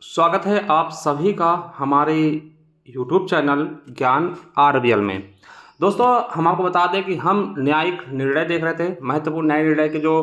स्वागत है आप सभी का हमारे YouTube चैनल ज्ञान RBL में। दोस्तों, हम आपको बता दें कि हम न्यायिक निर्णय देख रहे थे, महत्वपूर्ण न्यायिक निर्णय के जो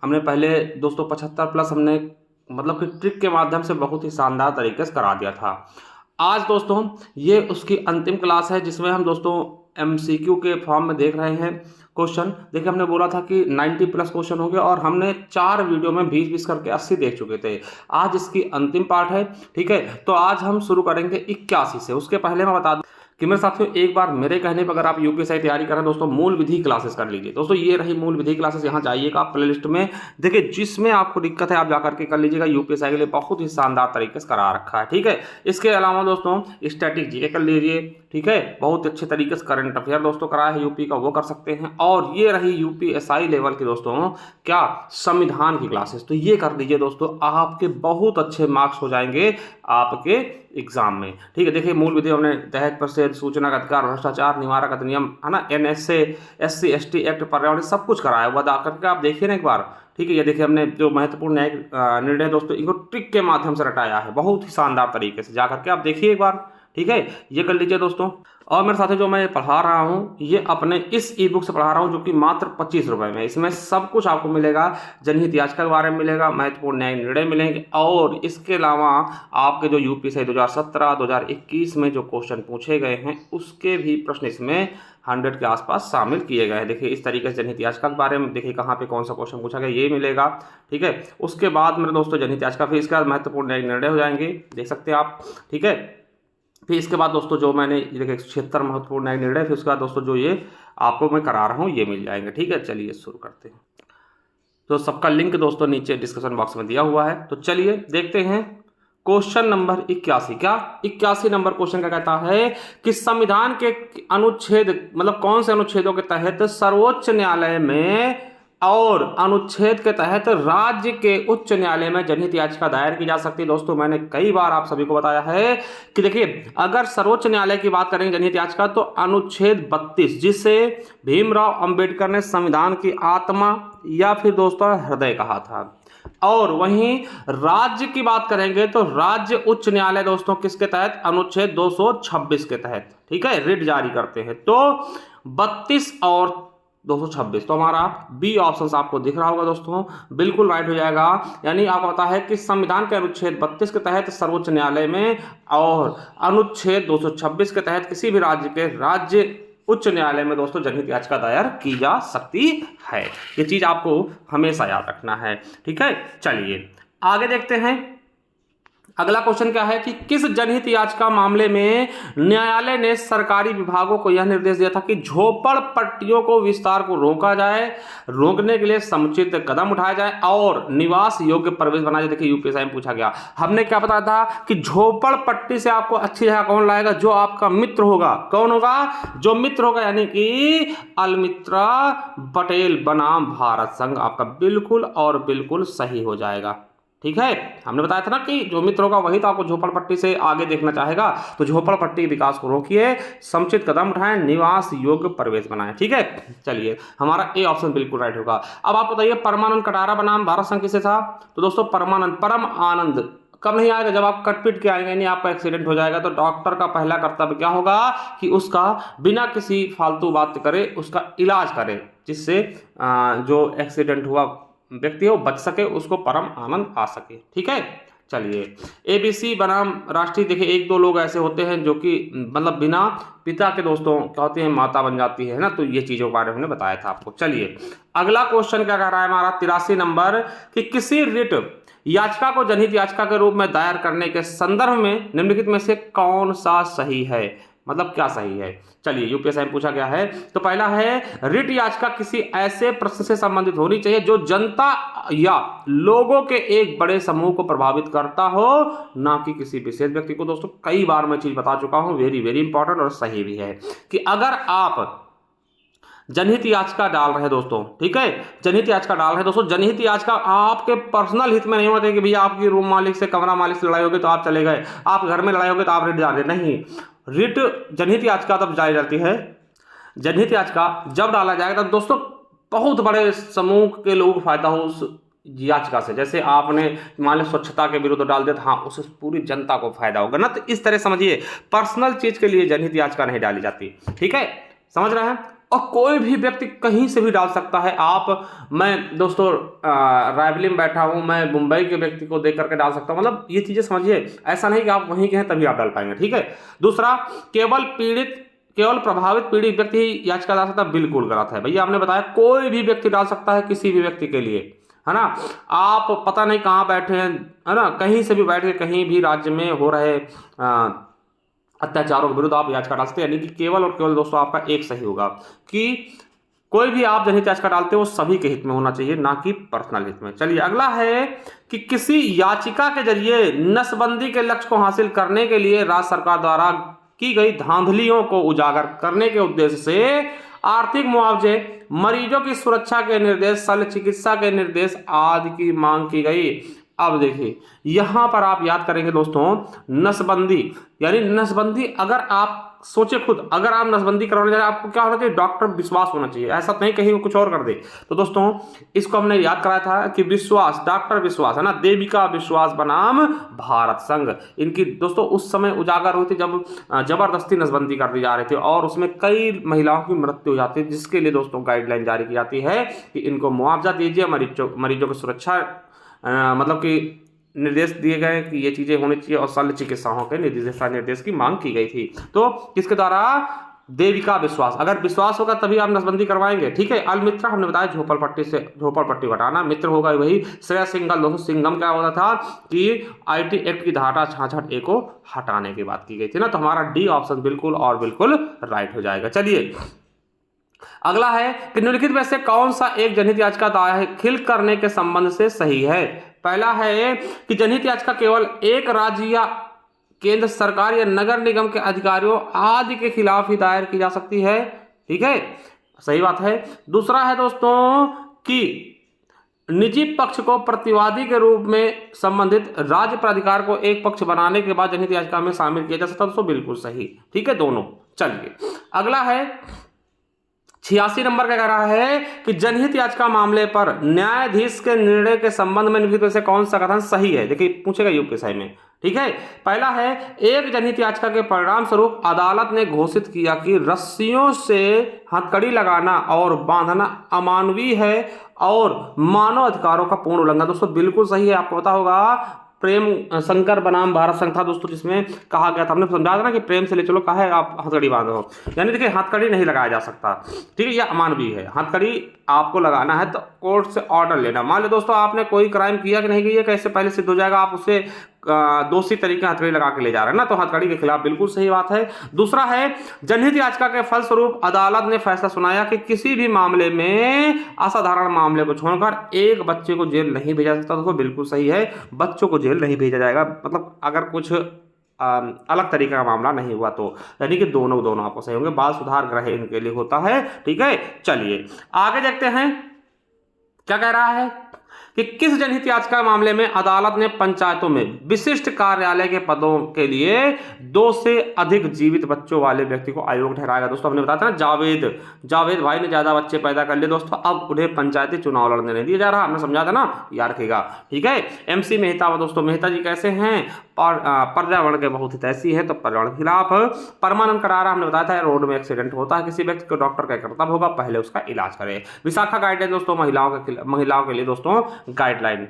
हमने पहले दोस्तों 75 प्लस हमने मतलब कि ट्रिक के माध्यम से बहुत ही शानदार तरीके से करा दिया था। आज दोस्तों ये उसकी अंतिम क्लास है जिसमें हम दोस्तों MCQ के फॉर्म में देख रहे हैं क्वेश्चन। देखिए, हमने बोला था कि 90 प्लस क्वेश्चन हो गए और हमने 4 वीडियो में 20-20 करके 80 देख चुके थे। आज इसकी अंतिम पार्ट है, ठीक है। तो आज हम शुरू करेंगे 81 से। उसके पहले मैं बता दूं कि मेरे साथियों, एक बार मेरे कहने पर अगर आप यूपीएससी तैयारी करें दोस्तों, मूल विधि क्लासेस कर लीजिए। दोस्तों ये रही मूल विधि क्लासेस, यहाँ जाइएगा आप प्लेलिस्ट में, देखिए जिसमें आपको दिक्कत है आप जाकर के कर लीजिएगा। यूपीएससी के लिए बहुत ही शानदार तरीके से करा रखा है, ठीक है। इसके अलावा दोस्तों स्टैटिक जीके कर लीजिए, ठीक है। बहुत अच्छे तरीके से करंट अफेयर दोस्तों कराया है यूपी का, वो कर सकते हैं। और ये रही यूपीएससी लेवल की दोस्तों क्या संविधान की क्लासेस, तो ये कर लीजिए दोस्तों, आपके बहुत अच्छे मार्क्स हो जाएंगे आपके एग्जाम में, ठीक है। देखिए मूल विधि हमने दहेज प्रतिषेध, सूचना का अधिकार, भ्रष्टाचार निवारक अधिनियम, है ना, NSA, SC ST एक्ट, पर्यावरण, सब कुछ कराया हुआ था करके आप देखिए ना एक बार, ठीक है। ये देखिए हमने जो महत्वपूर्ण न्यायिक निर्णय दोस्तों इनको ट्रिक के माध्यम से रटाया है, बहुत ही शानदार तरीके से, जाकर के आप देखिए एक बार, ठीक है। ये कर लीजिए दोस्तों। और मेरे साथ जो मैं पढ़ा रहा हूँ ये अपने इस ई बुक से पढ़ा रहा हूँ जो कि मात्र 25 रुपए में। इसमें सब कुछ आपको मिलेगा, जनहित याचिका के बारे में मिलेगा, महत्वपूर्ण न्यायिक निर्णय मिलेंगे, और इसके अलावा आपके जो यूपीएससी 2017 2021 में जो क्वेश्चन पूछे गए हैं उसके भी प्रश्न इसमें 100 के आसपास शामिल किए गए हैं। देखिए इस तरीके से जनहित याचिका के बारे में देखिए कहाँ पे कौन सा क्वेश्चन पूछा गया, ये मिलेगा, ठीक है। उसके बाद मेरे दोस्तों जनहित याचिका, फिर इसके बाद महत्वपूर्ण न्यायिक निर्णय हो जाएंगे, देख सकते हैं आप, ठीक है। फिर इसके बाद दोस्तों जो मैंने देखिए 176 महत्वपूर्ण न्यायिक निर्णय, फिर उसके बाद दोस्तों जो ये आपको मैं करा रहा हूँ ये मिल जाएंगे, ठीक है। चलिए शुरू करते हैं। तो सबका लिंक दोस्तों नीचे डिस्क्रिप्शन बॉक्स में दिया हुआ है। तो चलिए देखते हैं क्वेश्चन नंबर 81। क्या 81 नंबर क्वेश्चन क्या कहता है कि संविधान के अनुच्छेद मतलब कौन से अनुच्छेदों के तहत सर्वोच्च न्यायालय में और अनुच्छेद के तहत राज्य के उच्च न्यायालय में जनहित याचिका दायर की जा सकती है। दोस्तों मैंने कई बार आप सभी को बताया है कि देखिए अगर सर्वोच्च न्यायालय की बात करेंगे जनहित याचिका, तो अनुच्छेद 32 जिसे भीमराव अंबेडकर ने संविधान की आत्मा या फिर दोस्तों हृदय कहा था, और वहीं राज्य की बात करेंगे तो राज्य उच्च न्यायालय दोस्तों किसके तहत, अनुच्छेद 226 के तहत, ठीक है, रिट जारी करते हैं। तो 32 और 226, तो हमारा बी ऑप्शन आपको दिख रहा होगा दोस्तों, बिल्कुल राइट हो जाएगा। यानी आपको पता है कि संविधान के अनुच्छेद 32 के तहत सर्वोच्च न्यायालय में और अनुच्छेद 226 के तहत किसी भी राज्य के राज्य उच्च न्यायालय में दोस्तों जनहित याचिका दायर की जा सकती है। ये चीज आपको हमेशा याद रखना है, ठीक है। चलिए आगे देखते हैं। अगला क्वेश्चन क्या है कि किस जनहित याचिका मामले में न्यायालय ने सरकारी विभागों को यह निर्देश दिया था कि झोपड़पट्टियों को विस्तार को रोका जाए, रोकने के लिए समुचित कदम उठाया जाए और निवास योग्य परिवेश बनाया जाए। देखिए यूपीएससी में पूछा गया, हमने क्या बताया था कि झोपड़पट्टी से आपको अच्छी जगह कौन लाएगा, जो आपका मित्र होगा। कौन होगा, जो मित्र होगा, यानी कि अलमित्रा पटेल बनाम भारत संघ आपका बिल्कुल और बिल्कुल सही हो जाएगा, ठीक है। हमने बताया था ना कि जो मित्र होगा वही तो आपको झोपड़पट्टी से आगे देखना चाहेगा। तो झोपड़पट्टी विकास को रोकिए, समुचित कदम उठाएं, निवास योग्य परिवेश बनाएं, ठीक है। चलिए हमारा ए ऑप्शन बिल्कुल राइट होगा। अब आप बताइए परमानंद कटारा बनाम भारत संघ किसे था, तो दोस्तों परमानंद, परम आनंद कब नहीं आएगा, जब आप कटपीट के आएंगे, नहीं आपका एक्सीडेंट हो जाएगा। तो डॉक्टर का पहला कर्तव्य क्या होगा कि उसका बिना किसी फालतू बात करे उसका इलाज करे, जिससे जो एक्सीडेंट हुआ व्यक्ति हो बच सके, उसको परम आनंद आ सके, ठीक है। चलिए ABC बनाम राष्ट्रीय, देखिए एक दो लोग ऐसे होते हैं जो कि मतलब बिना पिता के दोस्तों क्या होती है, माता बन जाती है ना, तो ये चीजों के बारे में हमने बताया था आपको। चलिए अगला क्वेश्चन क्या कह रहा है हमारा 83 नंबर कि किसी रिट याचिका को जनहित याचिका के रूप में दायर करने के संदर्भ में निम्नलिखित में से कौन सा सही है, मतलब क्या सही है। चलिए यूपीएससी में पूछा गया है। तो पहला है रिट याचिका किसी ऐसे प्रश्न से संबंधित होनी चाहिए जो जनता या लोगों के एक बड़े समूह को प्रभावित करता हो, ना कि किसी विशेष व्यक्ति को। दोस्तों कई बार मैं चीज बता चुका हूं, वेरी वेरी इंपॉर्टेंट और सही भी है, कि अगर आप जनहित याचिका डाल रहे हैं दोस्तों, ठीक है, जनहित याचिका डाल रहे हैं दोस्तों, जनहित याचिका आपके पर्सनल हित में नहीं होते कि भैया आपकी रूम मालिक से, कमरा मालिक से लड़ाई होगी तो आप चले गए, आप घर में लड़ाई होगी तो आप रिट डाल रहे, नहीं। रिट जनहित याचिका तब जारी जाती है, जनहित याचिका जब डाला जाएगा तब दोस्तों बहुत बड़े समूह के लोगों को फायदा हो, उस याचिका से, जैसे आपने मान लो स्वच्छता के विरुद्ध डाल दिया, हाँ उससे पूरी जनता को फायदा होगा ना। तो इस तरह समझिए, पर्सनल चीज के लिए जनहित याचिका नहीं डाली जाती, ठीक है, समझ रहे हैं। और कोई भी व्यक्ति कहीं से भी डाल सकता है। मैं दोस्तों रायबरेली में बैठा हूं, मैं मुंबई के व्यक्ति को देख करके डाल सकता हूं, मतलब ये चीजें समझिए, ऐसा नहीं कि आप वहीं के हैं तभी आप डाल पाएंगे, ठीक है। दूसरा, केवल प्रभावित पीड़ित व्यक्ति ही याचिका डाल सकता है, बिल्कुल गलत है भैया। आपने बताया कोई भी व्यक्ति डाल सकता है, किसी भी व्यक्ति के लिए, है ना। आप पता नहीं कहाँ बैठे हैं, है ना, कहीं से भी बैठ के कहीं भी राज्य में हो रहे अत्याचारों के विरुद्ध आप याचिका डाल सकते हैं। यानी कि केवल और केवल दोस्तों आपका एक सही होगा कि कोई भी आप जनहित याचिका डालते हो वो सभी के हित में होना चाहिए, ना कि पर्सनल हित में। चलिए अगला है कि किसी याचिका के जरिए नसबंदी के लक्ष्य को हासिल करने के लिए राज्य सरकार द्वारा की गई धांधलियों को उजागर करने के उद्देश्य से आर्थिक मुआवजे, मरीजों की सुरक्षा के निर्देश, शल्य चिकित्सा के निर्देश आदि की मांग की गई। अब देखिए यहां पर आप याद करेंगे दोस्तों, नसबंदी, यानी नसबंदी, अगर आप सोचे खुद, अगर आप नसबंदी करवाने जा रहे हैं, आपको क्या होना चाहिए, डॉक्टर विश्वास होना चाहिए, ऐसा नहीं कहीं कुछ और कर दे। तो दोस्तों इसको हमने याद कराया था कि विश्वास, डॉक्टर विश्वास, है ना, देविका विश्वास बनाम भारत संघ, इनकी दोस्तों उस समय उजागर हुई थी जब जबरदस्ती नसबंदी कर दी जा रही थी और उसमें कई महिलाओं की मृत्यु हो जाती है, जिसके लिए दोस्तों गाइडलाइन जारी की जाती है कि इनको मुआवजा दीजिए, मरीजों की सुरक्षा, मतलब कि निर्देश दिए गए कि ये चीजें होनी चाहिए, और शल्य चिकित्साओं के निर्देश की मांग की गई थी। तो किसके द्वारा, देविका विश्वास। अगर विश्वास होगा तभी आप नसबंदी करवाएंगे, ठीक है। अलमित्रा हमने बताया झोपड़पट्टी हटाना, मित्र होगा वही श्रेया सिंघल। दोस्तों सिंघम क्या होता था कि IT एक्ट की धारा 66A को हटाने की बात की गई थी ना। तो हमारा डी ऑप्शन बिल्कुल और बिल्कुल राइट हो जाएगा। चलिए अगला है कि निम्नलिखित में से कौन सा एक जनहित याचिका दाखिल करने के संबंध से सही है। पहला है कि जनहित याचिका केवल एक राज्य या केंद्र सरकार या नगर निगम के अधिकारियों आदि के खिलाफ ही दायर की जा सकती है, ठीक है, सही बात है। दूसरा है दोस्तों कि निजी पक्ष को प्रतिवादी के रूप में संबंधित राज्य प्राधिकार को एक पक्ष बनाने के बाद जनहित याचिका में शामिल किया जा सकता है, दोस्तों बिल्कुल सही, ठीक है, दोनों। चलिए अगला है 86 नंबर का कह रहा है कि जनहित याचिका मामले पर न्यायाधीश के निर्णय के संबंध में निम्नलिखित में से कौन सा कथन सही है। देखिए पूछेगा यूपीएससी में, ठीक है। पहला है, एक जनहित याचिका के परिणाम स्वरूप अदालत ने घोषित किया कि रस्सियों से हथकड़ी लगाना और बांधना अमानवीय है और मानव अधिकारों का पूर्ण उल्लंघन। दोस्तों बिल्कुल सही है। आपको पता होगा प्रेम शंकर बनाम भारत संघ था दोस्तों, जिसमें कहा गया था, हमने समझा था ना कि प्रेम से ले चलो, कहा है आप हथकड़ी बांधो, यानी देखिए हथकड़ी नहीं लगाया जा सकता, ठीक है, यह अमानवीय है। हथकड़ी आपको लगाना है तो कोर्ट से ऑर्डर लेना। मान लो दोस्तों आपने कोई क्राइम किया कि नहीं किया, कैसे पहले सिद्ध हो जाएगा, आप उससे दोषी तरीके हथकड़ी लगा के ले जा रहे हैं ना, तो हथकड़ी के खिलाफ बिल्कुल सही बात है। दूसरा है, जनहित याचिका के फलस्वरूप अदालत ने फैसला सुनाया कि किसी भी मामले में असाधारण मामले को छोड़कर एक बच्चे को जेल नहीं भेजा सकता। दोस्तों बिल्कुल सही है, बच्चों को जेल नहीं भेजा जाएगा, मतलब अगर कुछ अलग तरीके का मामला नहीं हुआ तो, यानी कि दोनों आपको सही होंगे। बाल सुधार गृह इनके लिए होता है, ठीक है। चलिए आगे देखते हैं क्या कह रहा है कि किस जनहित याचिका मामले में अदालत ने पंचायतों में विशिष्ट कार्यालय के पदों के लिए 2 से अधिक जीवित बच्चों वाले व्यक्ति को अयोग्य ठहराएगा। दोस्तों हमने बताया था ना, जावेद भाई ने ज्यादा बच्चे पैदा कर लिए दोस्तों, अब उन्हें पंचायती चुनाव लड़ने नहीं दिया जा रहा, हमने समझा था ना, याद रखिएगा, ठीक है। MC मेहता, दोस्तों मेहता जी कैसे हैं, पर्यावरण के बहुत हितैषी है, तो पर्यावरण के खिलाफ। परमानंद करारा हमने बताया था, रोड में एक्सीडेंट होता है किसी व्यक्ति को, डॉक्टर का कर्तव्य होगा पहले उसका इलाज करे। विशाखा गाइडलाइन दोस्तों महिलाओं के लिए दोस्तों गाइडलाइन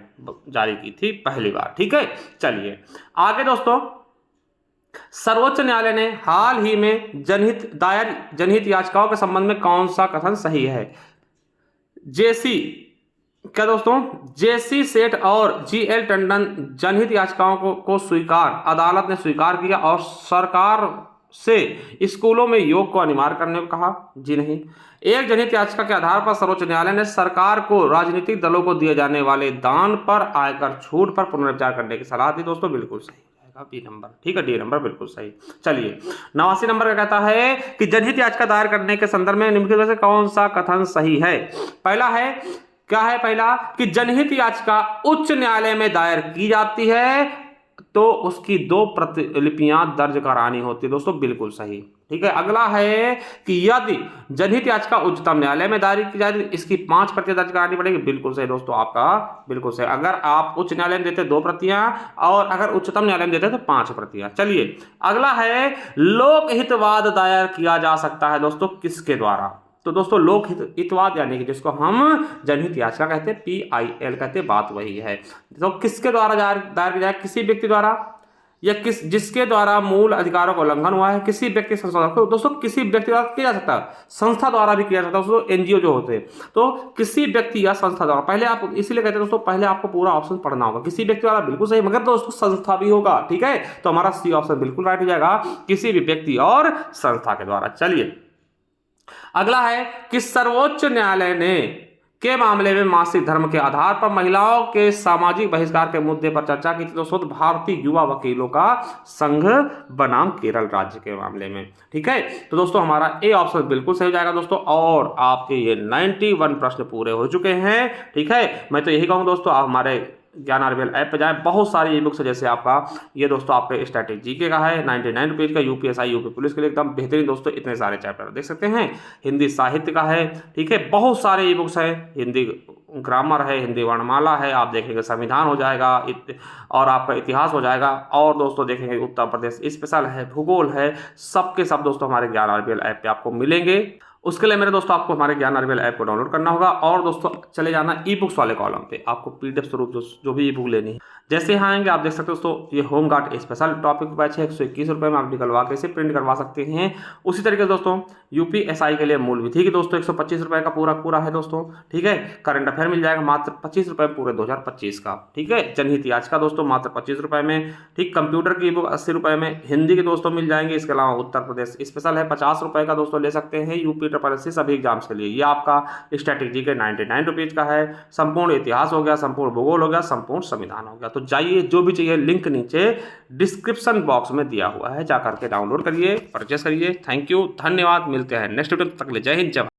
जारी की थी पहली बार, ठीक है। चलिए आगे दोस्तों, सर्वोच्च न्यायालय ने हाल ही में जनहित याचिकाओं के संबंध में कौन सा कथन सही है। क्या दोस्तों, JC सेठ और GL टंडन जनहित याचिकाओं को अदालत ने स्वीकार किया और सरकार से स्कूलों में योग को अनिवार्य करने को कहा। जी नहीं। एक जनहित याचिका के आधार पर सर्वोच्च न्यायालय ने सरकार को राजनीतिक दलों को दिए जाने वाले दान पर आयकर छूट पर पुनर्विचार करने की सलाह दी। दोस्तों बिल्कुल सही जाएगा B नंबर, ठीक है, D नंबर बिल्कुल सही। चलिए 89 नंबर का कहता है कि जनहित याचिका दायर करने के संदर्भ में निम्नलिखित में से कौन सा कथन सही है। पहला है, क्या है पहला, कि जनहित याचिका उच्च न्यायालय में दायर की जाती है तो उसकी 2 प्रतिलिपियां दर्ज करानी होती है। दोस्तों बिल्कुल सही। ठीक है, अगला है कि यदि जनहित याचिका उच्चतम न्यायालय में दायर की जाए इसकी 5 प्रतियां दर्ज करानी पड़ेगी। बिल्कुल सही दोस्तों, आपका बिल्कुल सही। अगर आप उच्च न्यायालय में देते 2 प्रतियां और अगर उच्चतम न्यायालय में देते तो 5 प्रतियां। चलिए अगला है लोकहितवाद दायर किया जा सकता है दोस्तों किसके द्वारा। तो दोस्तों लोकहितवाद यानी कि जिसको हम जनहित याचिका कहते हैं, PIL कहते हैं, बात वही है। तो किसके द्वारा दायर किया जाए, किसी व्यक्ति द्वारा या जिसके द्वारा मूल अधिकारों का उल्लंघन हुआ है, किसी व्यक्ति संस्था। तो दोस्तों किसी व्यक्ति द्वारा किया जा सकता है, संस्था द्वारा भी किया जा सकता है दोस्तों, NGO जो होते हैं। तो किसी व्यक्ति या संस्था द्वारा, पहले आप इसीलिए कहते हैं दोस्तों पहले आपको पूरा ऑप्शन पढ़ना होगा। किसी व्यक्ति द्वारा बिल्कुल सही, मगर दोस्तों संस्था भी होगा। ठीक है, तो हमारा सी ऑप्शन बिल्कुल राइट हो जाएगा, किसी भी व्यक्ति और संस्था के द्वारा। चलिए अगला है कि सर्वोच्च न्यायालय ने के मामले में मासिक धर्म के आधार पर महिलाओं के सामाजिक बहिष्कार के मुद्दे पर चर्चा की थी दोस्तों भारतीय युवा वकीलों का संघ बनाम केरल राज्य के मामले में। ठीक है, तो दोस्तों हमारा ए ऑप्शन बिल्कुल सही हो जाएगा दोस्तों, और आपके ये 91 प्रश्न पूरे हो चुके हैं। ठीक है, मैं तो यही कहूँगा दोस्तों आप हमारे ज्ञान RBL ऐप पे जाएं, बहुत सारी ई बुक्स है, जैसे आपका ये दोस्तों आपके स्टैटिक जीके का है 99 रुपीज़ का, UPSI यूपी पुलिस के लिए एकदम बेहतरीन दोस्तों, इतने सारे चैप्टर देख सकते हैं। हिंदी साहित्य का है, ठीक है, बहुत सारे ई बुक्स है, हिंदी ग्रामर है, हिंदी वर्णमाला है, आप देखेंगे संविधान हो जाएगा और आपका इतिहास हो जाएगा, और दोस्तों देखेंगे उत्तर प्रदेश स्पेशल है, भूगोल है, सबके सब दोस्तों हमारे ज्ञान RBL ऐप पे आपको मिलेंगे। उसके लिए मेरे दोस्तों आपको हमारे ज्ञान RBL ऐप को डाउनलोड करना होगा, और दोस्तों चले जाना ई बुक्स वाले कॉलम पे, आपको PDF स्वरूप जो भी ई बुक लेनी है। जैसे यहाँ आएंगे आप देख सकते हो दोस्तों, ये home guard special topic batch है, 121 रुपये में आप निकलवा के इसे प्रिंट करवा सकते हैं। उसी तरीके से दोस्तों UPSI के लिए मूल विधि की दोस्तों 125 रुपये का पूरा है दोस्तों। ठीक है, करंट अफेयर मिल जाएगा मात्र 25 रुपये पूरे 2025 का। ठीक है, जनहित याचिका दोस्तों मात्र 25 रुपये में। ठीक, कंप्यूटर की ई बुक 80 रुपये में, हिंदी के दोस्तों मिल जाएंगे। इसके अलावा उत्तर प्रदेश स्पेशल है 50 रुपये का दोस्तों ले सकते हैं, UPSSC सभी एग्जाम्स के लिए। ये आपका स्टैटिक जीके 99 रुपीज़ का है, संपूर्ण इतिहास हो गया, संपूर्ण भूगोल हो गया, संपूर्ण संविधान हो गया। तो जाइए, जो भी चाहिए लिंक नीचे डिस्क्रिप्शन बॉक्स में दिया हुआ है, जाकर के डाउनलोड करिए, परचेस करिए। थैंक यू, धन्यवाद, मिलते हैं नेक्स्ट वीडियो, तक ले जय हिंद जय भारत।